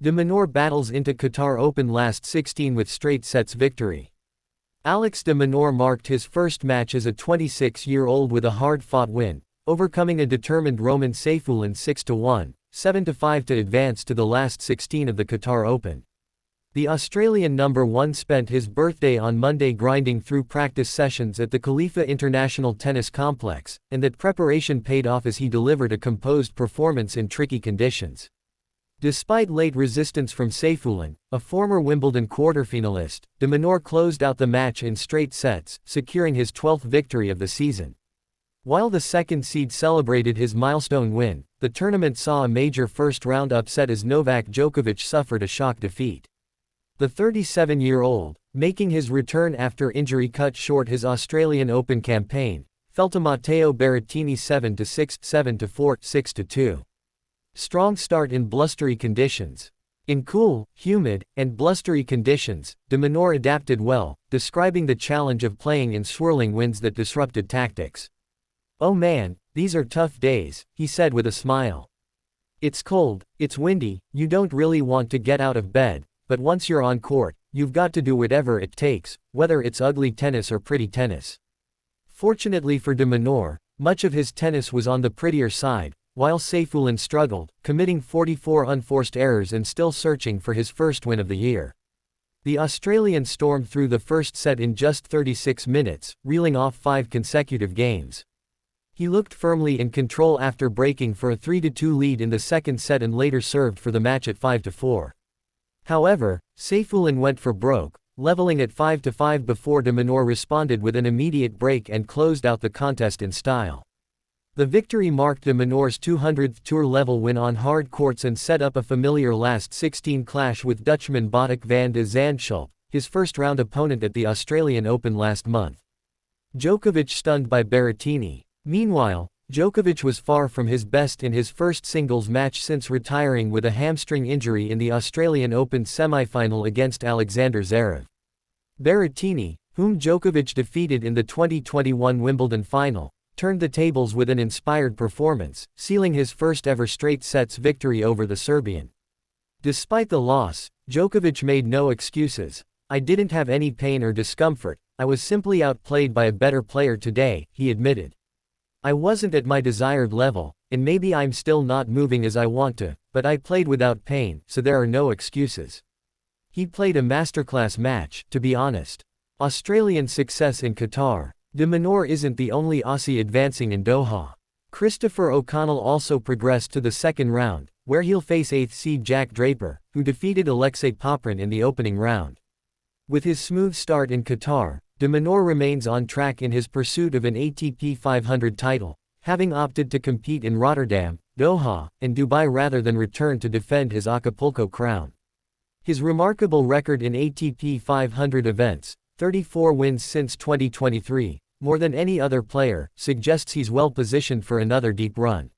De Minaur battles into Qatar Open last 16 with straight sets victory. Alex de Minaur marked his first match as a 26-year-old with a hard-fought win, overcoming a determined Roman Seyfulin 6-1, 7-5 to advance to the last 16 of the Qatar Open. The Australian number 1 spent his birthday on Monday grinding through practice sessions at the Khalifa International Tennis Complex, and that preparation paid off as he delivered a composed performance in tricky conditions. Despite late resistance from Seyfulin, a former Wimbledon quarterfinalist, de Minaur closed out the match in straight sets, securing his 12th victory of the season. While the second seed celebrated his milestone win, the tournament saw a major first-round upset as Novak Djokovic suffered a shock defeat. The 37-year-old, making his return after injury cut short his Australian Open campaign, fell to Matteo Berrettini 7-6, 7-4, 6-2. Strong start in blustery conditions. In cool, humid, and blustery conditions, de Minaur adapted well, describing the challenge of playing in swirling winds that disrupted tactics. "Oh man, these are tough days," he said with a smile. "It's cold, it's windy, you don't really want to get out of bed, but once you're on court, you've got to do whatever it takes, whether it's ugly tennis or pretty tennis." Fortunately for de Minaur, much of his tennis was on the prettier side, while Seyfulin struggled, committing 44 unforced errors and still searching for his first win of the year. The Australian stormed through the first set in just 36 minutes, reeling off 5 consecutive games. He looked firmly in control after breaking for a 3-2 lead in the second set and later served for the match at 5-4. However, Seyfulin went for broke, leveling at 5-5 before de Minaur responded with an immediate break and closed out the contest in style. The victory marked de Minaur's 200th tour-level win on hard courts and set up a familiar last 16 clash with Dutchman Botic van de Zandschulp, his first-round opponent at the Australian Open last month. Djokovic stunned by Berrettini. Meanwhile, Djokovic was far from his best in his first singles match since retiring with a hamstring injury in the Australian Open semi-final against Alexander Zverev. Berrettini, whom Djokovic defeated in the 2021 Wimbledon final, turned the tables with an inspired performance, sealing his first-ever straight sets victory over the Serbian. Despite the loss, Djokovic made no excuses. "I didn't have any pain or discomfort, I was simply outplayed by a better player today," he admitted. "I wasn't at my desired level, and maybe I'm still not moving as I want to, but I played without pain, so there are no excuses." He played a masterclass match, to be honest. Australian success in Qatar. De Minaur isn't the only Aussie advancing in Doha. Christopher O'Connell also progressed to the second round, where he'll face 8th seed Jack Draper, who defeated Alexei Popyrin in the opening round. With his smooth start in Qatar, de Minaur remains on track in his pursuit of an ATP 500 title, having opted to compete in Rotterdam, Doha, and Dubai rather than return to defend his Acapulco crown. His remarkable record in ATP 500 events, 34 wins since 2023, more than any other player, suggests he's well positioned for another deep run.